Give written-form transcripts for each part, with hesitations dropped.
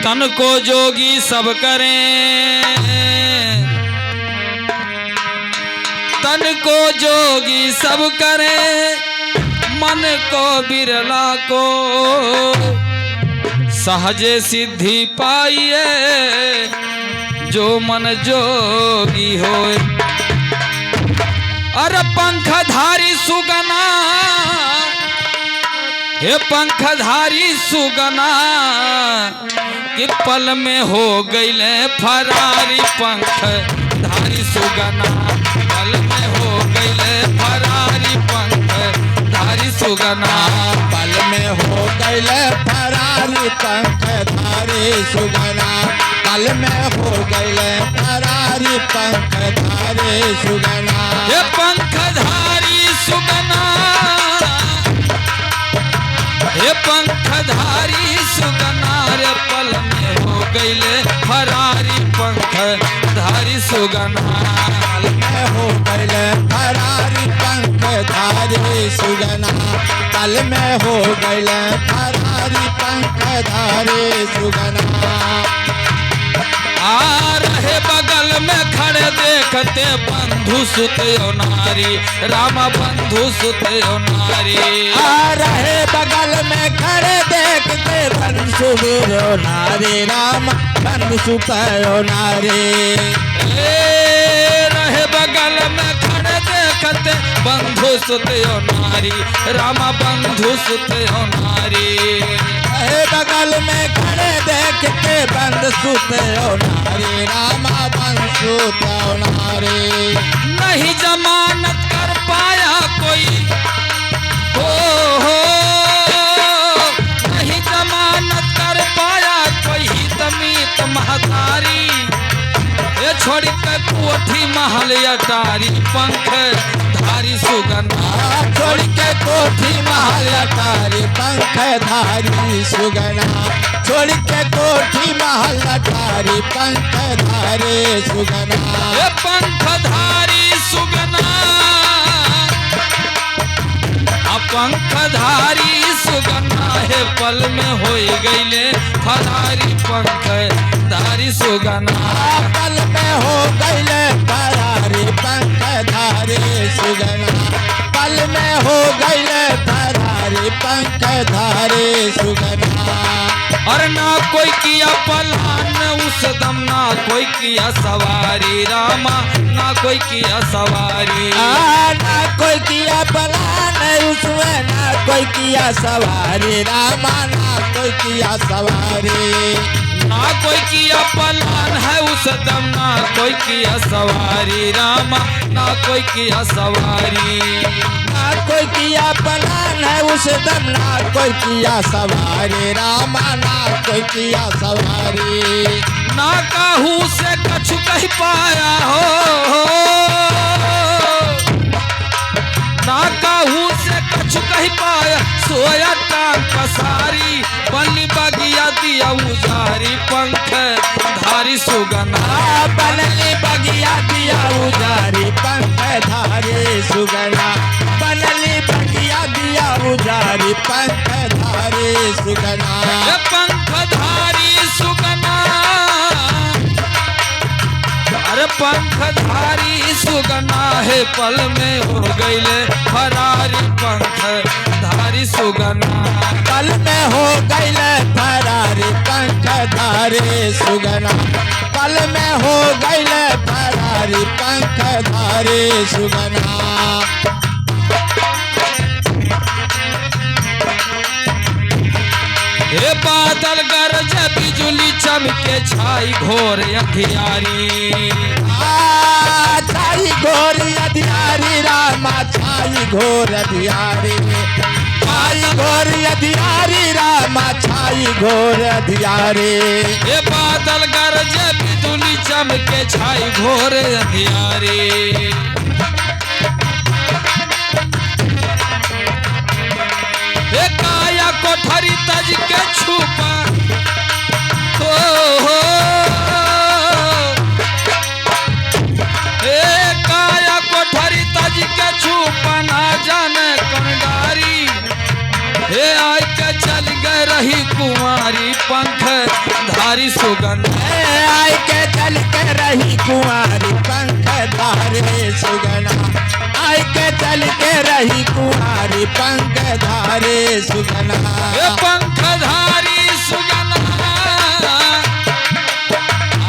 तन को जोगी सब करें, तन को जोगी सब करें, मन को बिरला को सहजे सिद्धि पाइए, जो मन जोगी होए। अरे पंखधारी सुगना, हे पंखधारी सुगना, कि पल में हो गईले फरारी। पंखधारी सुगना, पल में हो गईले फरारी। पंखधारी सुगना, पल में हो गईले फरारी। पंखधारी सुगना, पल में हो गईले फरारी। पंखधारी सुगना, हे पंखधारी सुगना, हे पंखधारी सुगना, रे पल में हो गईले फरारी। पंखधारी सुगना, पल में हो गईले फरारी। पंखधारी सुगना, पल में हो गईले फरारी। पंखधारी सुगना। आ रहे बगल में खड़े देखते बंधु सुत नारी। राम बंधु सुत नारी। आ रहे बगल में खड़े देखते बंधु नारी। राम बंधु सुत नारी। रहे बगल में खड़े देखते बंधु सुत नारी। राम बंधु सुत नारी। बगल में खड़े देखते बंद सुते नारी। रामा बंद सुते नारी। नहीं जमानत कर पाया कोई, हो नहीं जमानत कर पाया कोई। तमीत महतारी, ये छोड़ के कोठी महल अटारी। पंखधारी सुगना, छोड़ के कोठी महल अटारी। पंखधारी सुगना, छोड़ के कोठी महल अटारी। पंखधारी सुगना, ये पंखधारी सुगना, पंखधारी सुगना, है पल में हो गईले फरारी। पंखधारी सुगना, पल में हो गईले फरारी। पंखधारी सुगना, पल में हो गईले फरारी। पंखधारी सुगना। और ना कोई किया पलान उस दम, ना कोई किया सवारी। रामा ना कोई किया सवारी। ना कोई किया पलान उसमें, ना कोई किया सवारी। रामा ना कोई किया सवारी। ना कोई किया पलान है उस दम, ना कोई किया सवारी। रामा ना कोई किया सवारी। ना कोई किया पलान है उस दम, ना कोई किया सवारी। रामा ना कोई किया सवारी। ना काहू से कछु कह पाया हो, ना काहू से कछु कह पाया। सोया टांग पसारी, बनी बगिया दिया उजारी। पंखधारी सुगना, बनली बगिया दिया उजारी। पंखधारी सुगना, बनली बगिया दिया उजारी। पंखधारी सुगना, ये पंखधारी सुगना, अरे पंखधारी सुगना, है पल में हो गईले फरारी। पंखधारी सुगना, पल में हो गईले फरारी। पंखधारी सुगना, पल में हो गईले फरारी। पंखधारी सुगना। हे बादल गरज बिजुली चमके छाई घोर अंधियारी। छाई घोर अंधियारी। रामा छाई घोर अंधियारी। छाई घोर अंधियारी। रामा छाई घोर अंधियारी। हे बादल गरज बिजुली चमके छाई घोर अंधियारी। हे काया कोठरी तज के छुपा, हो हे काया कोठरी तज के छुपा। ना जाने कौन डारी, हे ए आय के चल गए रही कुंवारी पंख धारी सुगंधा आय के चल के रही कुंवारी पंख धारे सुगना आय के चल के रही कुंवारी पंख धारे सुगना ए पंख धारी सुगना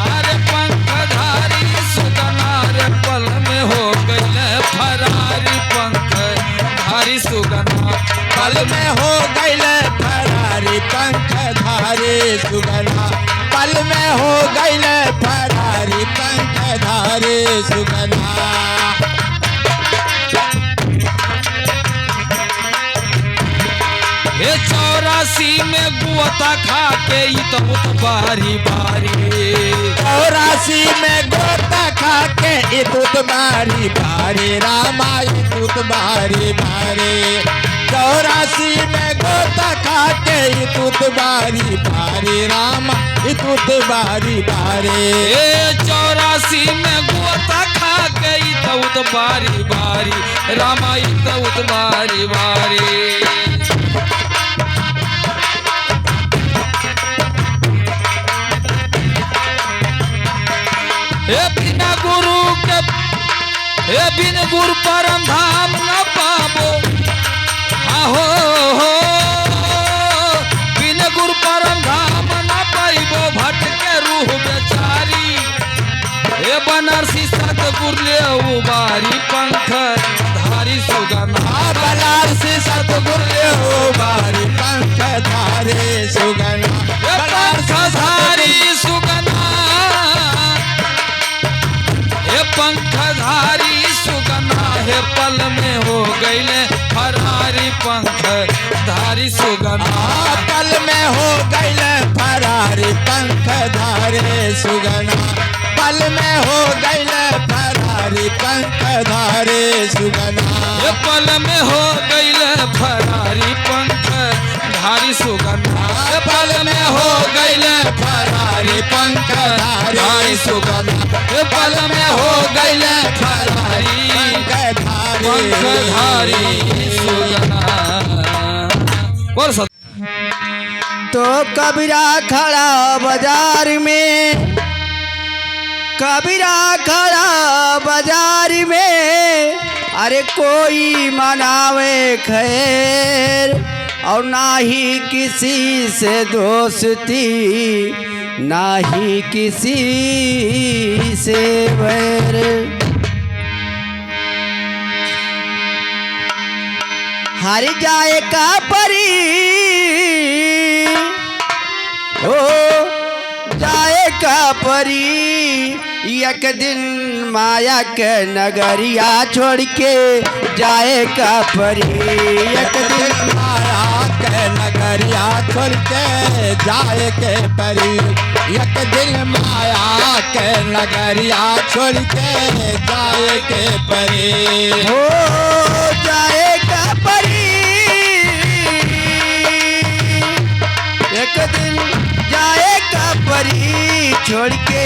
अरे पंख धारी सुगना रे पल में हो गई फरारी पंख धारी सुगना पल में हो गईल फरारी पंख धारे सुगना पल में हो गईल फरारी पंख धारे सुगना ए 84 में गुआता खा के इतमुत बारी बारी 84 में गोता खा के इतुत बारी बारी रामा इतुत बारी बारी 84 में गोता खा के इतुत बारी बारी रामा इतुत बारी बारी ए 84 में गुआता खा के इतमुत बारी बारी रामा इतमुत बारी बारी ए बिना गुरु के ए बिन गुरु परम धाम न पाबो आहो हो बिन गुरु परम धाम न पाइबो भटके रूह बेचारी ए बनारसी सतगुरु ले उबारी पंख धारी सुगना बनारसी सतगुरु ले उबारी पंख धारे सुगना ए पंख धारी सुगना पंख धारी सुगना है पल में हो गईले फरारी पंख धारी सुगना पल में हो गईल फरारी पंख धारे सुगना पल में हो गईल फरारी पंख धारे सुगना ये पल में हो गईले फरारी पंख धारी सुगना ये पल में हो गईले फरारी पंख धारी सुगना ये पल में हो गईले फरारी पंख धारी सुगना बोल सत तो कबीरा खड़ा बाजार में कबीरा खड़ा बाजार में अरे कोई मनावे खैर और ना ही किसी से दोस्ती ना ही किसी से वैर हर जाए का परी ओ जाए का परी एक दिन माया के नगरिया छोड़ के जाए का परी एक दिन माया के नगरिया छोड़ के जाए के परी एक दिन माया के नगरिया छोड़ के जाए के परी हो जाए का परी एक दिन जाए का परी छोड़ के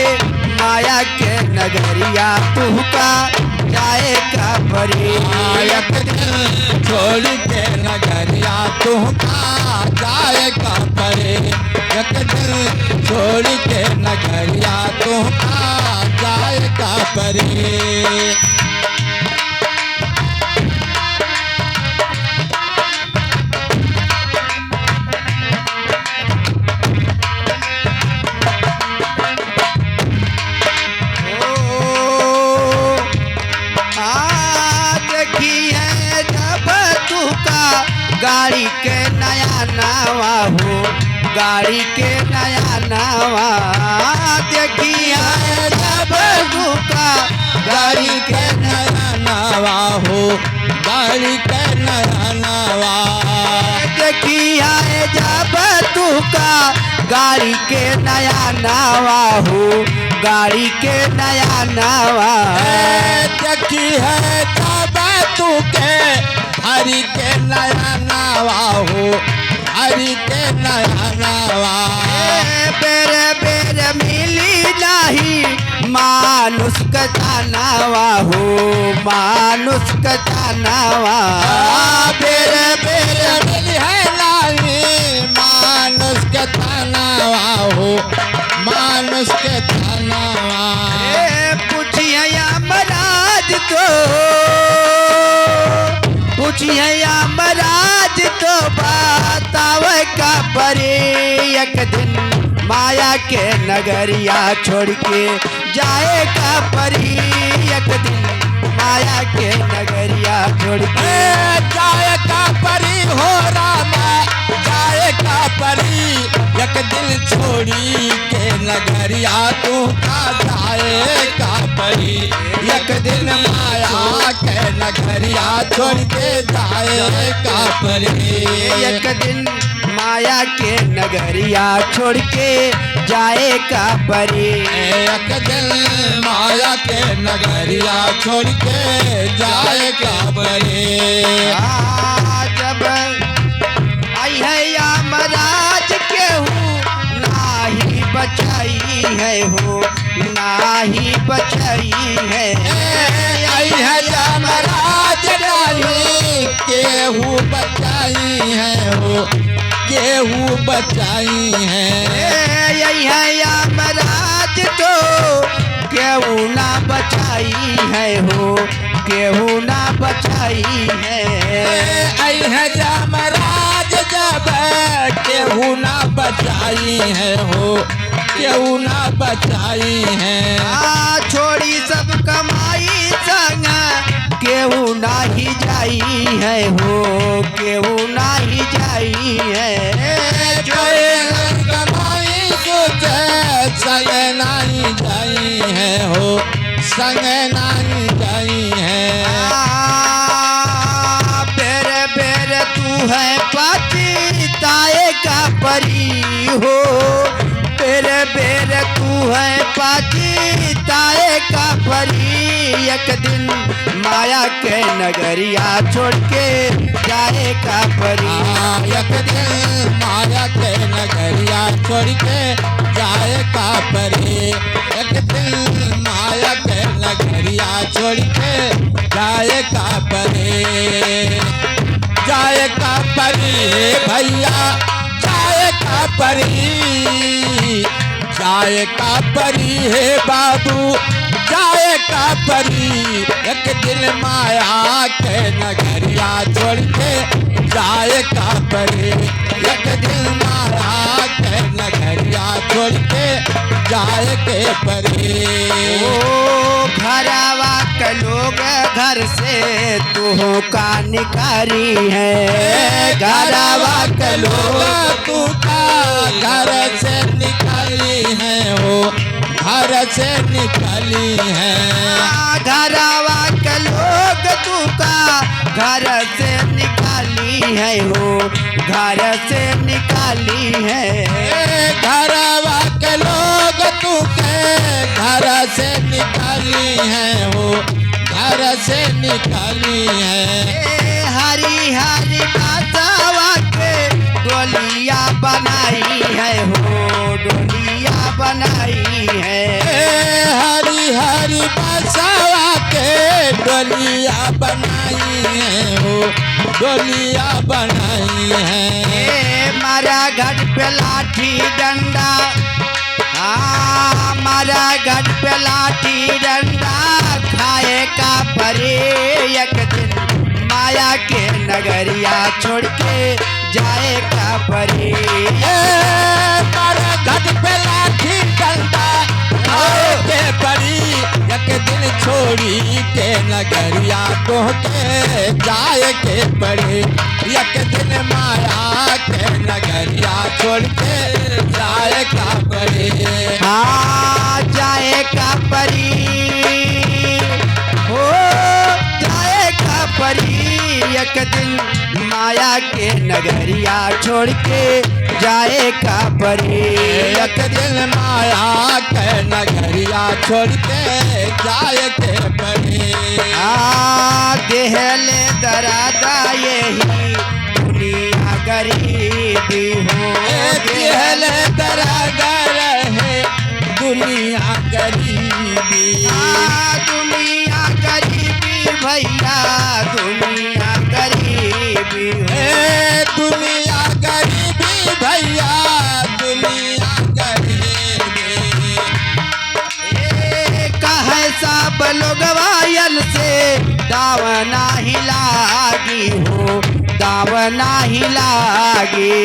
माया के नगरिया तुहका जाए का परी एक दिन छोड़ के नगरिया तुहका जाए का परी एक दिन छोड़ के नगरिया तुहका जाए का परी गाड़ी के नया नावा हो गाड़ी के नया नावा देखिए जब का गाड़ी के नया नावा हो गाड़ी के नया नावा देखिए जब का गाड़ी के नया नावा हो गाड़ी के नया नावा देखी है जब तू के हरि के नया नावा हो हरि के नया नावा बेरे बेरे मिली नाही मानुष का नावा हो मानुष का नावा बेरे बेरे मिली है तो बतावे का परी एक दिन माया के नगरिया छोड़ के जाए का परी एक दिन माया के नगरिया छोड़ के जाए का परी हो रामा जाए का परी एक दिल छोड़ी के नगरिया तू का जाए का परी एक दिन माया के नगरिया छोड़ के जाए का परी एक दिन माया के नगरिया छोड़ के जाए का परी एक दिन माया के नगरिया छोड़ के जाए का परी जब आई है या महाराज केहू नाही बचाई है हो नाही बचाई है आई है यमराज रानी केहू बचाई है हो केहू बचाई है यही है या महाराज तो केहू ना बचाई है हो केहू ना बचाई है आई है यमराज जब केहू ना बचाई है हो केहू ना बचाई है छोड़ी सब कमाई संग केहू नाही जाई है हो केहू नाही जाई है कमाई कुछ संग नहीं जाई है हो संग नहीं जाई है बेर बेर तू है पतिताए का परी हो बेर बेर तू है पतिताए का परी एक दिन माया के नगरिया छोड़ के जाए का परी एक दिन माया के नगरिया छोड़ के जाए का परी एक दिन माया के नगरिया छोड़ के जाए का परी जाए का परी भैया जाए का परी जाए का परी है बाबू जाए का परी एक दिन माया के नगरिया छोड़ के जाए का परी एक दिन माया के नगरिया छोड़ के जाए के परी घरवा के लोग घर से तू का निकारी है घरवा के लोग तू का घर से निकाली है हो घर से निकाली है घरवा के लोग तू का घर से निकाली है हो घर से निकाली है घरवा के लोग तू के घर से निकाली है हो घर से निकाली है हरी हरी बासावा के डोलिया बनाई है हो डोलिया बनाई है हरी हरी बसावा के डोलिया बनाई है हो डोलिया बनाई है मारा घट पे लाठी डंडा मारा घट पे लाठी डंडा खाए का परे एक दिन माया के नगरिया छोड़ के जाए का परे मारा घट पे लाठी डंडा खाए के परी एक दिन छोड़ी के नगरिया को के जाए के पड़ी एक दिन माया के नगरिया छोड़ के जाए का पड़ी जाए का परी हो जाए का परी एक दिन माया के नगरिया छोड़ के जाए का परी एक दिन माया के नगरिया छोड़ के जाए के पड़ी देहले दरादा यही दुनिया गरीबी हो देहले दरागर है दुनिया गरीबी दुनिया गरीबी भैया दुनिया गरीबी दुनिया गरीबी भैया दुनिया गरीबी कहे सब लोग वायल से दावना ही लागी हो दाव नाही लागे।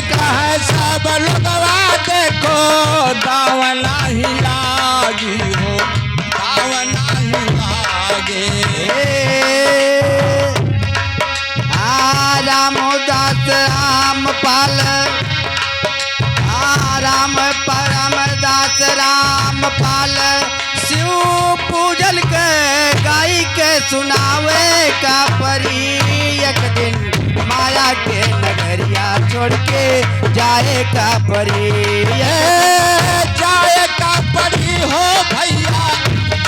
कहे सब लोगवा देखो दाव नाही लागी हो, दाव नाही लागे। रामदास रामपाल, राम परमदास रामपाल, शिव पूजल के गाई के सुनावे का परी। एक दिन माया के नगरिया छोड़ के जाए का परी। जाए का परी हो भैया,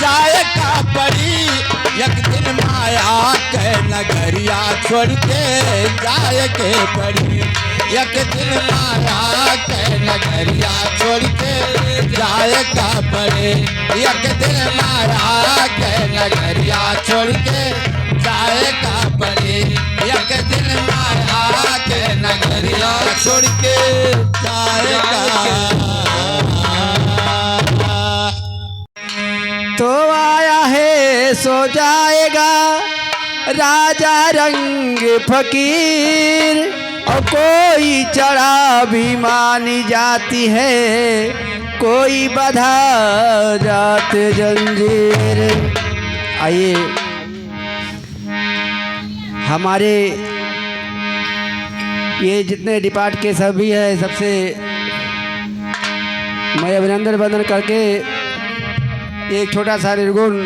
जाए का परी। एक दिन माया के नगरिया छोड़ के जाए के परी। एक दिन माया के नगरिया छोड़ के जाए का परी। एक दिन माया के नगरिया छोड़ के जाए का परी। एक दिन माया के नगरिया छोड़ के जाए का। तो आया है सो जाएगा राजा रंग फकीर, और कोई चढ़ा भी मानी जाती है, कोई बधा जात जंजीर। आइए हमारे ये जितने डिपार्ट के सभी है, सबसे मैं अभिनंदन वंदन करके एक छोटा सा निर्गुण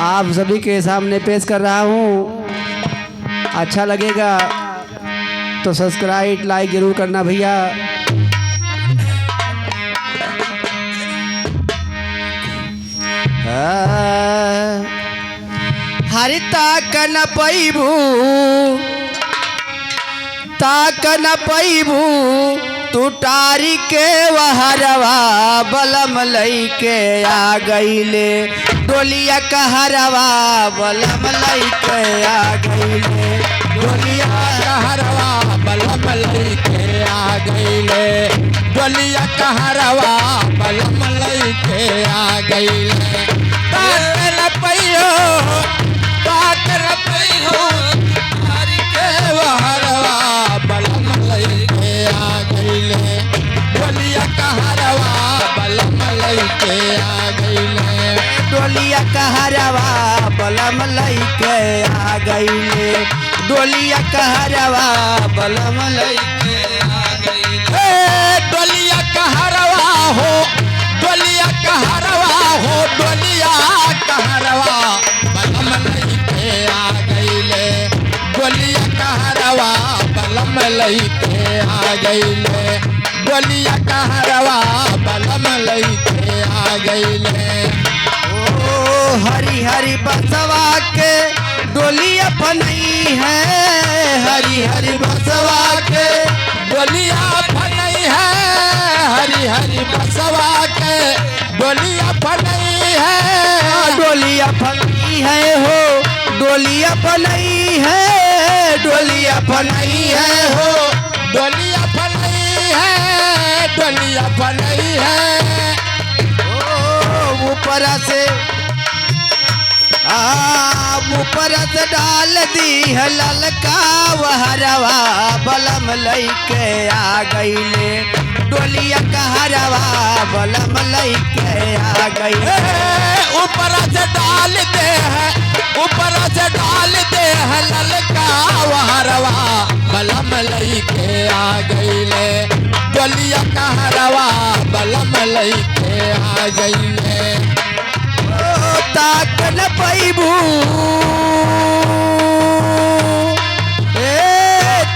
आप सभी के सामने पेश कर रहा हूँ। अच्छा लगेगा तो सब्सक्राइब लाइक जरूर करना भैया। हरिता कन पैबू ताकन पैबू, तू टारी के वहरवा बलम लई के आ गईले। डोलिया कहरवा बलम लई के आ गईले। डोलिया कहरवा बलम लई के आ गईले। डोलिया कहरवा बलम लई के आ गईले। ताकन पैयो, ताकन पैयो, टारी के वहरवा बलम लई के आ गईले। डोलिया कहरवा बलम लई के आ गईले। डोलिया कहरवा बलम लई के आ गईले। डोलिया कहरवा बलम लई के आ गईले। डोलिया कहरवा हो, डोलिया कहरवा हो, डोलिया कहरवा बलम लई के आ गईले। डोलिया कहरवा बलम लई के आ गईले। डोलिया कहरवा बलम लई के आ गईले। ओ हरी हरी बसवा के डोलिया बनई है। हरी हरी बसवा के डोलिया बनई है। हरी हरी बसवा के डोलिया बनई है। डोलिया बनई है हो, डोलिया बनई है। डोलिया बनई है हो, डोलिया बनई है। डोलिया बनई है। ओ ऊपर से ऊपर से डाल दी है ललका वहरवा बलम लई के आ गईले। डोलिया कहरवा बलम लई के आ गईले। ऊपर से डाल दे है, ऊपर से डाल दे है ललका वहरवा बलम लई के आ गईले। डोलिया कहरवा बलम लई के आ गईले। ताकन पैबू,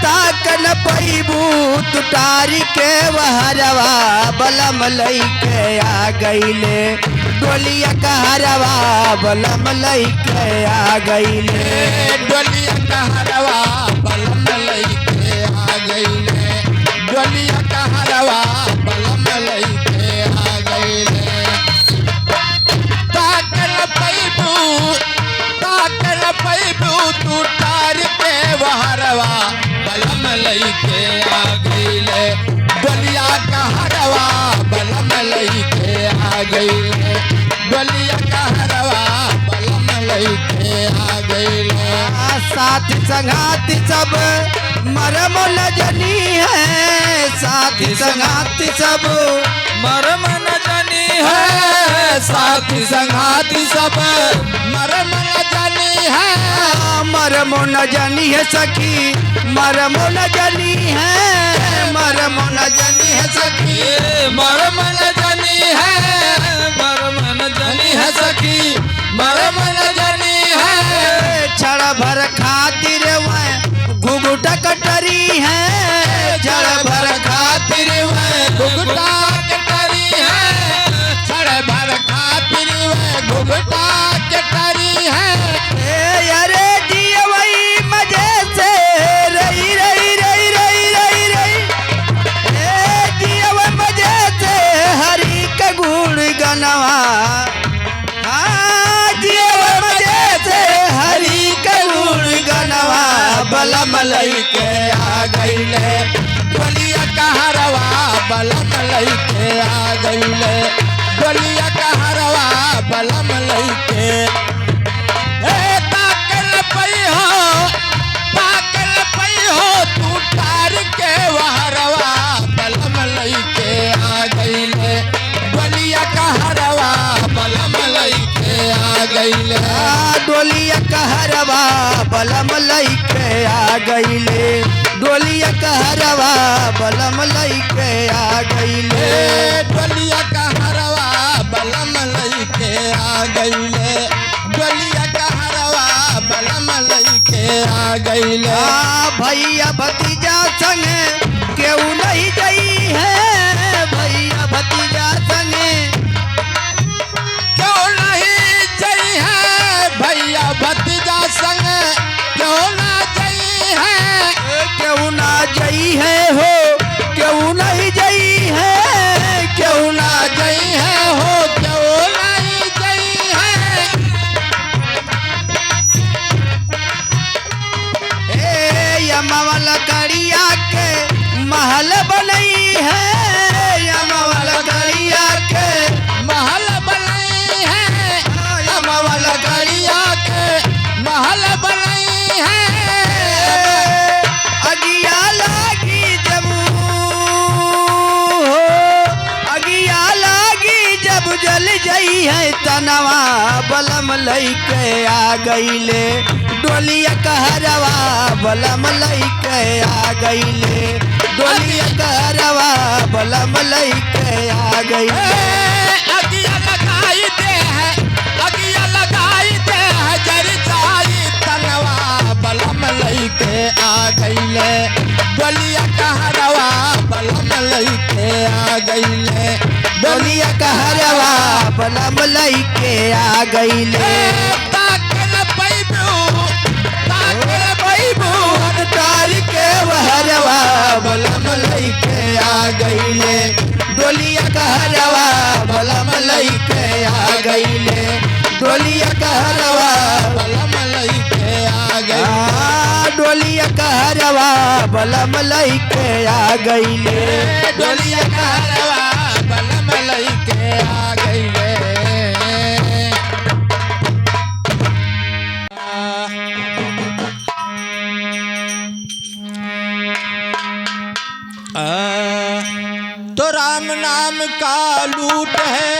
ताकन पैबू, तू टारी के वहरवा बलम लई के आ गईले। डोलिया कहरवा बलम लई के आ गईले। डोलिया कहरवा बलम लई के आ गईले। डोलिया कहरवा बलम लई के आ गईले। ताकन पैबू, ताकन पैबू, तू टार के वहरवा बलम लई के आ गईले। डोलिया कहरवा बलम लई के आ गईले। डोलिया कहरवा बलम लइके आ गईले। साथी संगाती सब मरम न जनी है, साथी संगाती सब मरम न जानी है, साथी संगाती सब मरम न जानी है। मरम न जानी है सखी, मरम न जानी है, मरम न जानी है सखी, मरम न जानी है, मरम न जानी है सखी, मरम न जानी है। छड़ भर खातिर वह घुघुट कटरी है, छड़ भर खातिर वह घुघटा कटरी है, छड़ भर खातिर वह घुघटा कटरी है। अरे जिया वही मजे से रही रही रही रही रही रही, जिया वही मजे से हरी का गुण गनवा, जिया वही मजे से हरी का गुण गनवा। बलम लइके आ गईले, डोलिया कहरवा बलम लइके आ गईले, डोलिया कहरवा बलम लइके। ताकल पई हो तू तार के वहरवा बलम लइके आ गईले, डोलिया कहरवा बलम लइके आ गईले। डोलिया कहरवा बलम लइके आ गईले, डोलिया कहरवा बलम लइके आ गईले। डोलिया कहरवा बलम लइके आ गईले, डोलिया कहरवा बलम लइके आ गईले। भैया भतीजा संगे केहू नहीं गई है, भैया भतीजा संगे क्यों नहीं जई है, भैया भतीजा संग क्यों ना जई है। केहू ना जई है हो, केहू नहीं जई है, केहू ना जई है हो क्यों नहीं जई है। यमवा लकड़िया के महल बनई है, यमवा लकड़िया के महल बनई है, यमवा लकड़िया के महल बनई है। अगिया लागी जब हो, अगिया लागी जब जल जई है तनवा बलम लइके आ गईले, डोलिया कहरवा बलम लइके आ गईले, डोलिया कहरवा बलम लइके आ गईले। अगिया लगाई दे है, अगिया लगाई दे है जर जाई तनवा बलम लइके आ गईले, डोलिया कहरवा बलम लइके आ गईले, डोलिया कहरवा बलम लइके आ गईले। ताकल पैबू तार के वहरवा बलम लइके आ गईले, डोलिया कहरवा बलम लइके आ गईले, डोलिया कहरवा बलम लइके आ गईले, डोलिया कहरवा बलम लइके आ गईले, डोलिया कहरवा बलम लइके आ गईले। तो राम नाम का लूट है,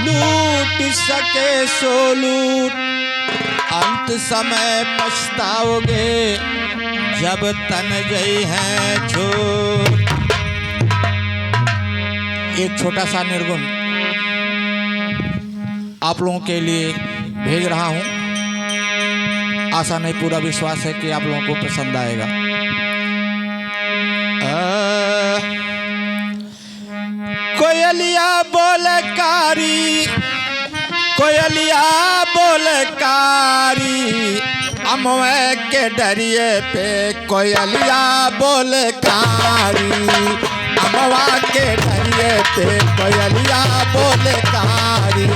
लूट सके सो लूट, अंत समय पछताओगे जब तन गई है छोट। एक छोटा सा निर्गुण आप लोगों के लिए भेज रहा हूं, आशा नहीं पूरा विश्वास है कि आप लोगों को पसंद आएगा। कोयलिया बोले कारी, कोयलिया बोले कारी, अमवे के डरिए पे कोयलिया बोले कारी, अमवा के डरिए पे कोयलिया बोले कारी।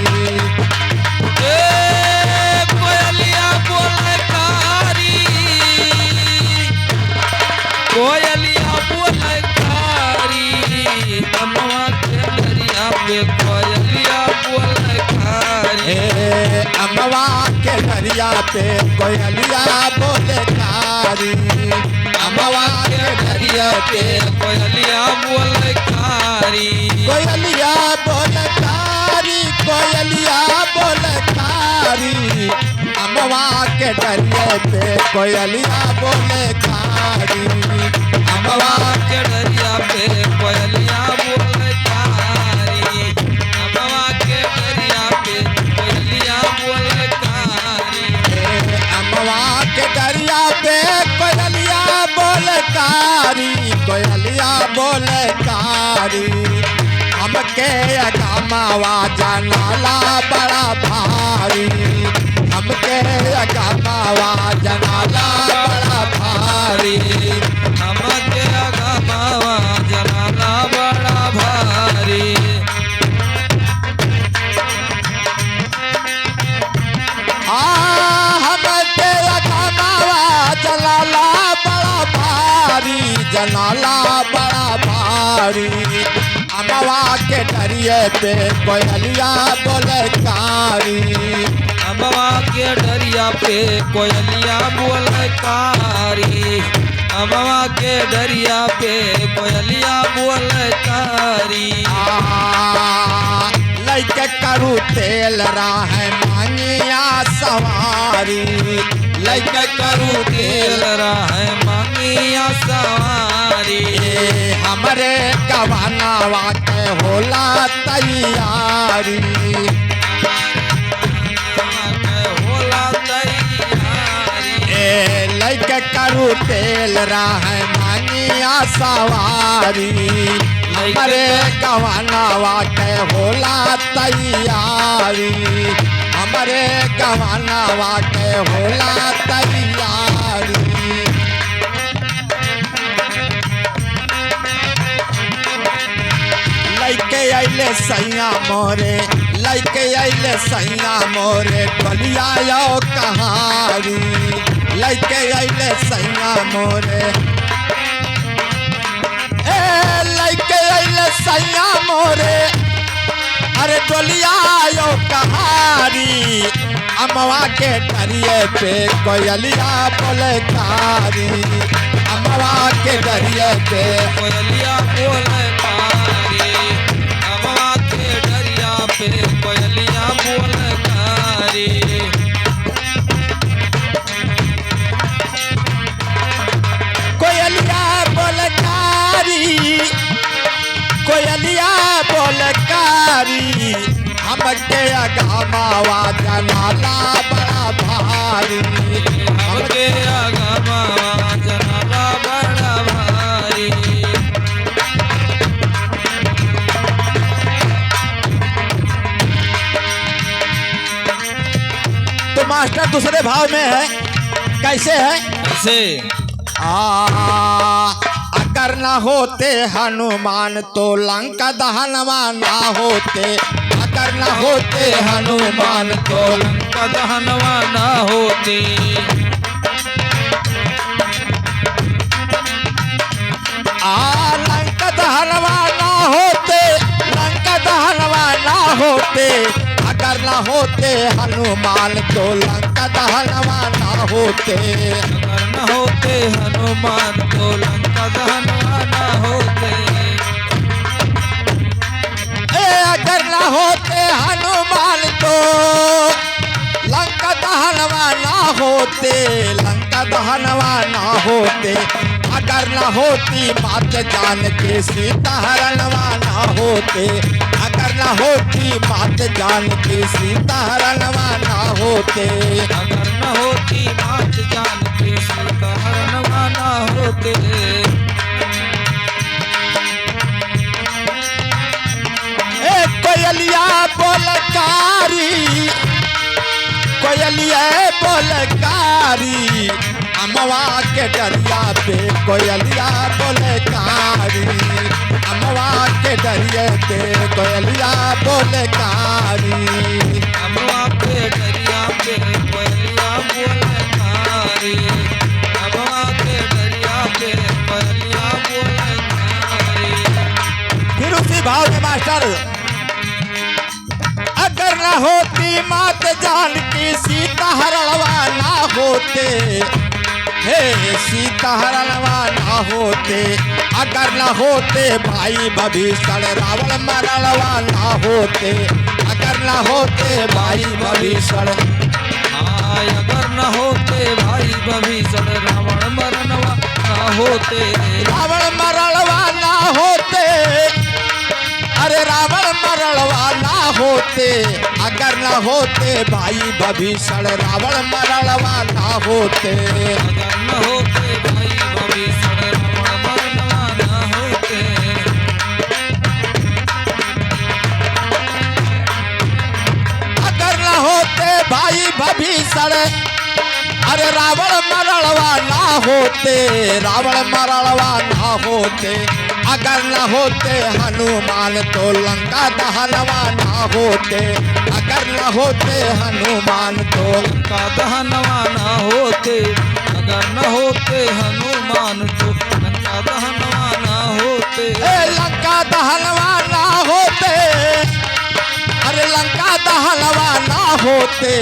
कोयलिया बोले कारी, कोयलिया बोले कारी, अमवा के डरिया पे कोयलिया बोले कारी। ए अमवा के दरिया पे कोयलिया बोले कारी अमवा के दरिया पे कोयलिया बोले कारी कोयलिया बोले कारी कोयलिया बोले कारी अमवा के दरिया पे कोयलिया बोले कारी अमवा के दरिया पे कोयलिया बोले कारी अमवा के दरिया पे कोयलिया बोले कारी अमवा के दरिया पे कोयलिया बोले कारी कोयलिया बोले कारी हमके अगमावा जनाला बड़ा भारी हमके अगमावा जनाला बड़ा भारी हमके अगमावा जनाला बड़ा भारी हमके अगमावा जनाला बड़ा भारी जनाला बड़ा भारी अमवा के दरिए पे कोयलिया बोले कारी अमवा के दरिया पे कोयलिया बोले कारी अमवा के दरिया पे कोयलिया बोले कारी लैके करू तेल राह मांगिया सवारी लैके करू तेल राह मांगिया सवारी हमरे गवानावा के होला तैयारी होला तैयारी लैके करू तेल राह मांगिया सवारी हमरे गवानावा के होला तैयारी हमरे गवानावा के होला तैयारी लैके अइले सैया मोरे लैके अइले सैया मोरे बलिया यो कहारी लैके अइले सैया मोरे लैके अइले सैया मोरे अरे डोलिया यो कहारी अमवा के दरिए पे कोयलिया बोले कारी अमवा के दरिए पे कोयलिया बोले कारी अमवा के दरिया पे कोयलिया बोले कारी कोयलिया बोले कारी कोयलिया बोले कारी हमके अगमावा जनाला बड़ा भारी हमके अगमावा जनाला बड़ा भारी तो मास्टर दूसरे भाव में है कैसे है कैसे अगर न होते हनुमान तो लंका दहनवा ना होते अगर न होते हनुमान तो लंका दहनवा ना होती लंका दहनवा ना होते लंका दहनवा ना होते अगर न होते हनुमान तो लंका दहनवा ना होते अगर न होते हनुमान तो लंका दहनवा ना होते अगर न होते हनुमान तो लंका दहनवा ना होते लंका दहनवा ना होते अगर न होती बात जान के सीता हरणवा ना होते अगर न होती बात जान के सीता हरणवा ना होते अगर न होती बात जान के सीता हरणवा ना होते कोयलिया बोलकारी कोयलिया बोलकारी अमवा के दरिया पे कोयलिया बोलकारी अमवा के दरिया पे कोयलिया बोलकारी अमवा के दरिया पे कोयलिया बोले कारी अमवा के दरिया पे कोयलिया बोले कारी फिर उसी भाव में मास्टर अगर न न होती मात जानकी सीता हरणवा ना होते, हे सीता हरणवा ना होते, अगर न होते भाई विभीषण रावण मरणवा ना होते, अगर न होते भाई विभीषण। हाँ, अगर न होते भाई विभीषण रावण मरणवा न होते, रावण मरणवा ना होते, अरे रावण मरणवा ना होते, अगर न होते भाई विभीषण रावण मरणवा ना होते, अगर न होते भाई विभीषण रावण मरणवा न होते। अगर न होते भाई विभीषण अरे रावण मरणवा ना होते, रावण मरणवा ना होते, अगर न होते हनुमान तो लंका दहनवा ना होते, अगर न होते हनुमान तो लंका दहनवा न होते, अगर न होते हनुमान तो लंका दहनवा न होते, लंका दहनवा ना होते, अरे लंका दहनवा ना होते,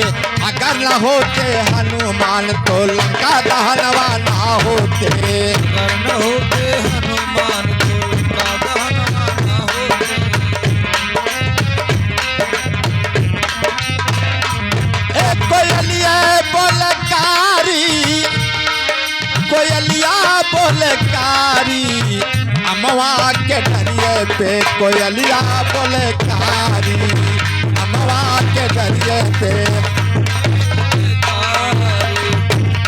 अगर न होते हनुमान तो लंका दहनवा ना होते, अगर न होते हनुमान तो लंका दहनवा न होते। कोयलिया बोलकारी, कोयलिया बोलकारी, अमवा के डरिए पे कोयलिया बोलकारी, अमवा के डरिए पे,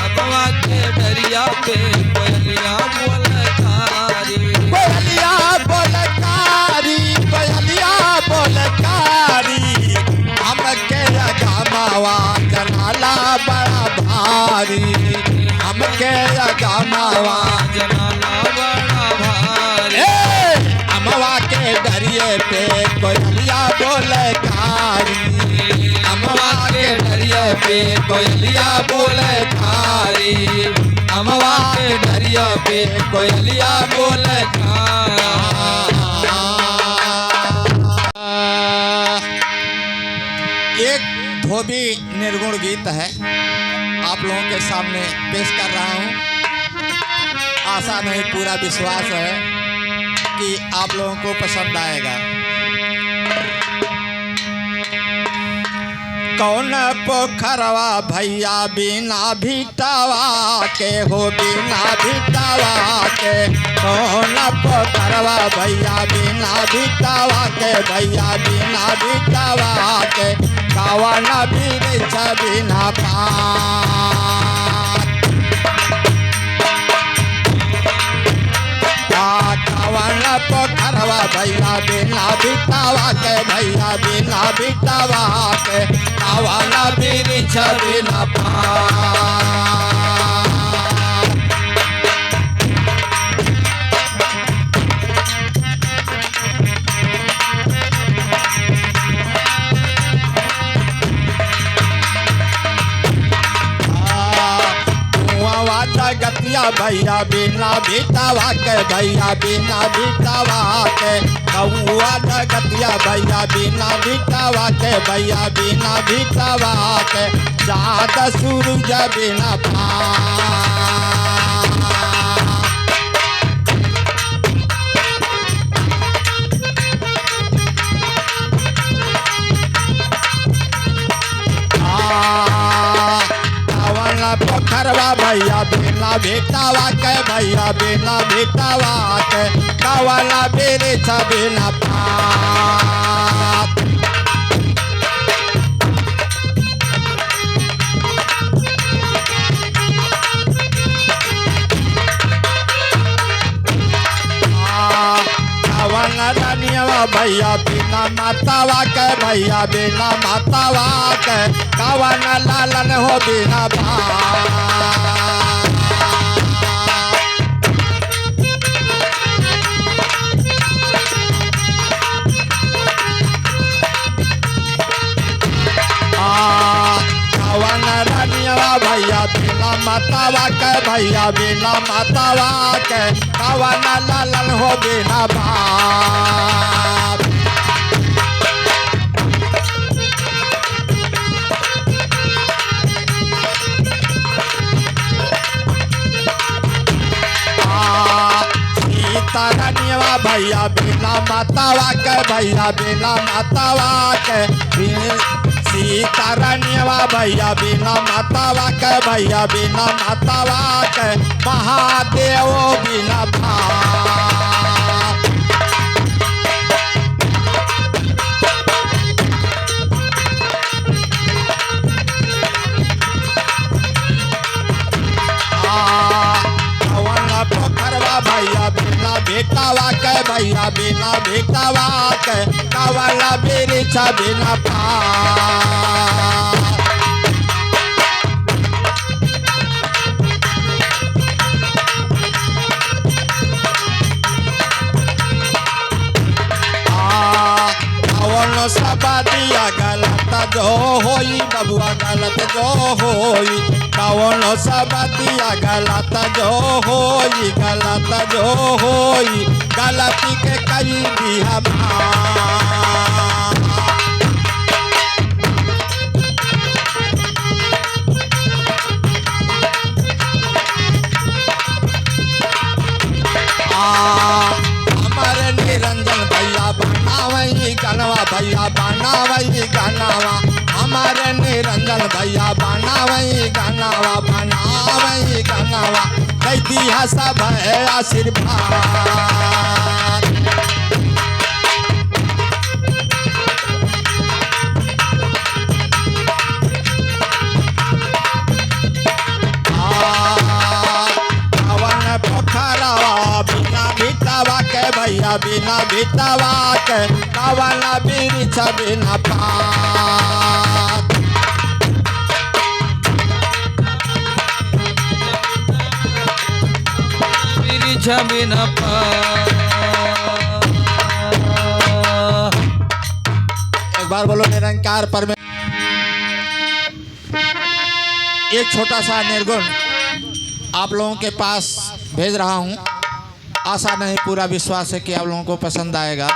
अमवा के डरिया पे कोयलिया बोलकारी, कोयलिया बोलकारी, कोयलिया बोलकारी, हमके अगमावा जनाला बड़ा भारी, हमके अगमावा जनाला बड़ा भारी, अमवा के डरिए पे कोयलिया बोलकारी, अमवा के डरिया पे कोयलिया बोलकारी, अमवा के डरिया पे कोयलिया बोलकारी। एक धोबी निर्गुण गीत है, आप लोगों के सामने पेश कर रहा हूँ। आशा नहीं पूरा विश्वास है कि आप लोगों को पसंद आएगा। कौन पोखरवा भैया बिना भिटावा के हो, बिना भिटावा के, कौन पोखरवा भैया बिना भिटावा के, भैया बिना भिटावा के, कौन वृक्ष बिना पात, कौन पोखरवा भैया बिना भिटावा के, भैया बिना भिटावा के, कौन वृक्ष बिना पात। गतिया भैया बिना भिटावा के, भैया बिना भिटावा के, कौआ गतिया भैया बिना भिटावा के, भैया बिना भिटावा के, चाँद सूरज बिना पात। पोखरवा भैया बिना भिटावा के, भैया बिना भिटावा के, कौन वृक्ष बिना पात। कौन रनिया भैया बिना मातावा के, भैया बिना मातावा के, कौन लालन हो बिना भात। कौन रनिया भैया बिना मातावा के, भैया बिना मातावा के, कौन लालन हो बिना भात। सीता रानिया भैया बिना मातावा के भैया बिना मातावा के सीता रानिया भैया बिना मातावा के भैया बिना मातावा के महादेव बिना भाव भैया बिना बेटावा के भैया बिना बेटावा के कावला बिरिछा बिना सब दिया गलत जो होई बबुआ गलत जो होई कौन सब दिया गलत जो होई गलती के करी दिया निरंजन भैया बनावई गनवा भैया बनावई गनवा हमारे निरंजन भैया बनावई गनवा कई दिया सब है आशीर्वाद भैया बिना बेटावा के कावला बिरिछा बिना पात बिरिछा बिना पात। एक बार बोलो निरंकार पर एक छोटा सा निर्गुण आप लोगों के पास भेज रहा हूँ। आशा नहीं पूरा विश्वास है कि आप लोगों को पसंद आएगा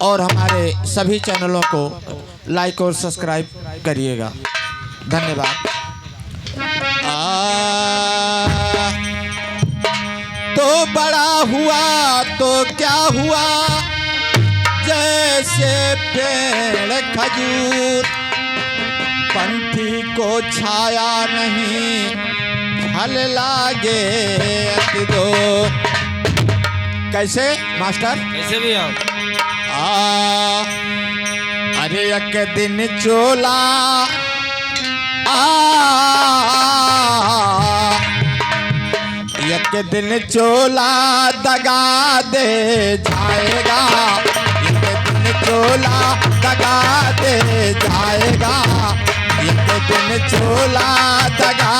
और हमारे सभी चैनलों को लाइक और सब्सक्राइब करिएगा। धन्यवाद। तो बड़ा हुआ तो क्या हुआ जैसे पेड़ खजूर पंथी को छाया नहीं फल लागे दो। कैसे मास्टर कैसे भी आप अरे एक दिन चोला एक दिन चोला दगा दे जाएगा एक दिन चोला दगा दे जाएगा एक दिन चोला दगा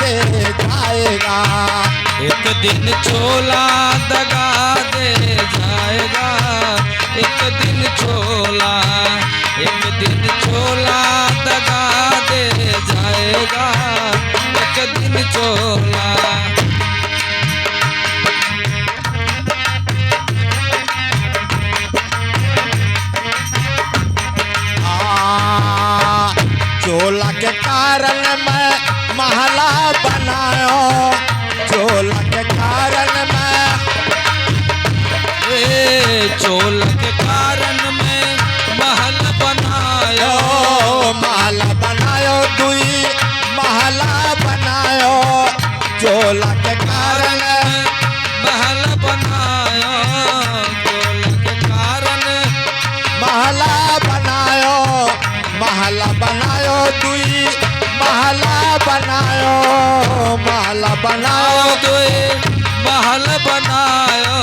दे जाएगा एक दिन चोला दगा दे जाएगा एक दिन चोला दगा दे जाएगा एक दिन चोला। चोला के कारण मैं महला बनायो चोला के कारण मैं चोला के कारण मैं महल बनायो दुई महला बनायो चोला के कारण महल बनायो चोला के कारण महला बनायो दुई महला बनायो दुई महल बनायो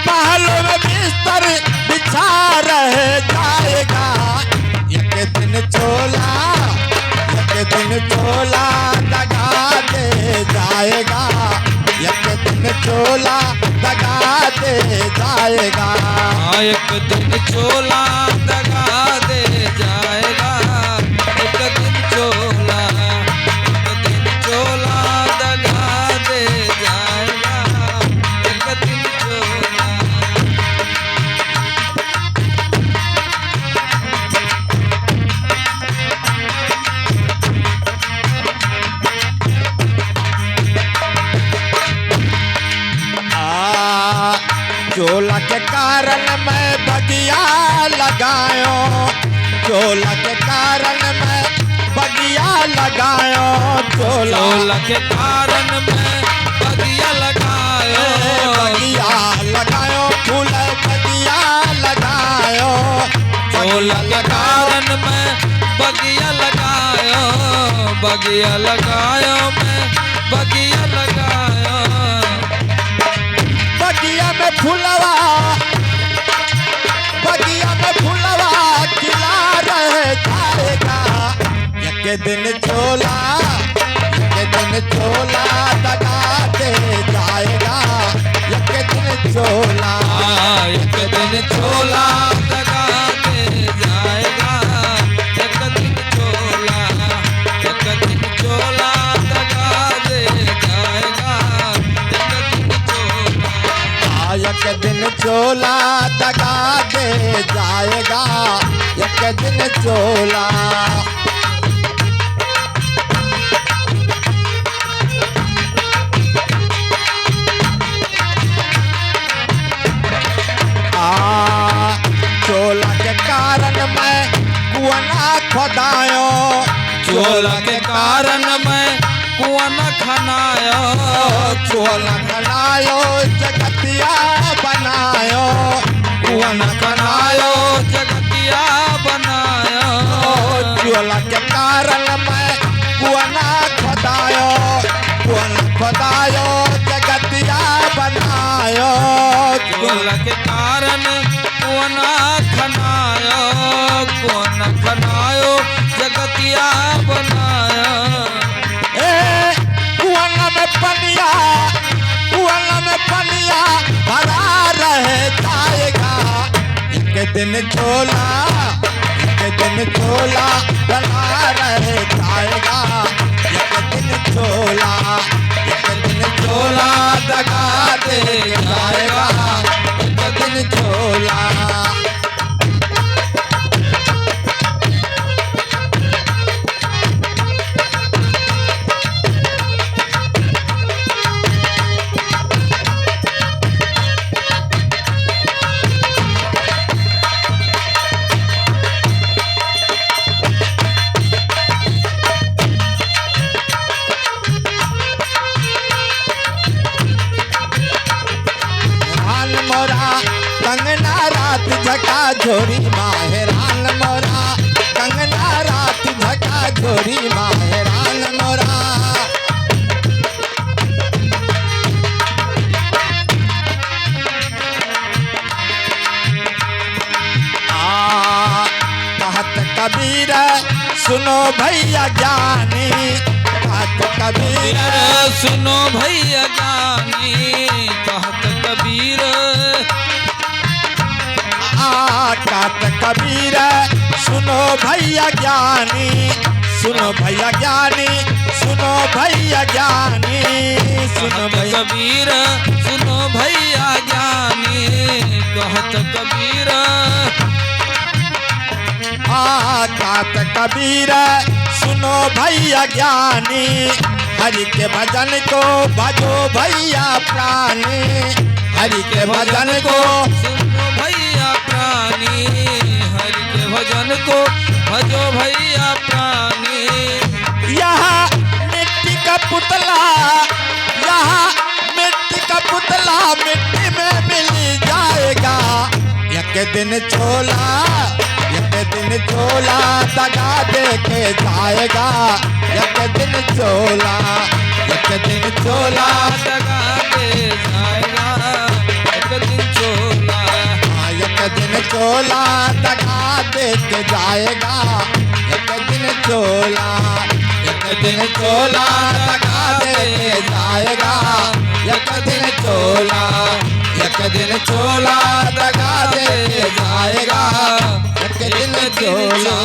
महल में बिस्तर बिछा रह जाएगा एक दिन चोला दगा दे जाएगा एक दिन चोला दगा दे जाएगा एक दिन चोला दगा दे जाएगा एक दिन चोला दगा दे जाएगा एक दिन चोला। कारण मैं बगिया लगायो, चोला के कारण मैं बगिया लगायो, चोला के कारण मैं बगिया लगायो, बगिया लगायो, फूल बगिया लगायो, चोला के कारण मैं बगिया लगायो, बगिया लगायो मैं बगिया लगायो। बगिया में फूलवा, बगिया में फूलवा खिला रहे जाएगा, एक दिन चोला, एक दिन चोला दगा दे जाएगा, एक दिन चोला, एक दिन चोला दगा दे जाएगा, एक दिन चोला, एक दिन चोला दगा दे जाएगा, एक दिन चोला। एक दिन चोला दगा दे जाएगा, एक दिन चोला। चोला के कारण मैं कुआं खोदायो, चोला के कारण मैं कुआं न खनायो, चोला खनायो जगतिया बनायो, कुआं न खनायो जगतिया बनायो, चोला के कारण मैं कुआं खोदायो, कुआं खोदायो जगतिया बनायो, चोला के कारण कुआं न खनायो, कुआं न खनायो जगतिया बनायो। कुआं में पनिया, कुआं में पनिया भरा रह जाएगा, एक दिन चोला, एक दिन चोला बना रह जाएगा, एक दिन चोला, एक दिन चोला दगा दे जाएगा, एक दिन चोला। कंगना रात झका झोरी माहेरान मोरा, कंगना रात झका झोरी माहेरान मोरा। कहत कबीर सुनो भैया ज्ञानी, कहत कबीर सुनो भैया ज्ञानी, कहत कबीर, कहत कबीर सुनो भैया ज्ञानी, सुनो भैया ज्ञानी, सुनो भैया ज्ञानी, सुनो भैया कबीर सुनो भैया ज्ञानी, कहत कबीर, कहत कबीर सुनो भैया ज्ञानी, हरि के भजन को भजो भैया प्राणी, हरि के भजन को सुनो भैया प्राणी, हरि के भजन को भजो भैया प्राणी। यहाँ मिट्टी का पुतला, यहाँ मिट्टी का पुतला मिट्टी में मिल जाएगा, एक दिन चोला, एक दिन चोला दगा दे के जाएगा, एक दिन चोला, एक दिन चोला दगा दे जाएगा, एक दिन चोला, एक दिन चोला दगा दे के जाएगा, एक दिन चोला, एक दिन चोला दगा दे के जाएगा, एक दिन चोला, एक दिन चोला दगा दे के जाएगा, एक दिन चोला।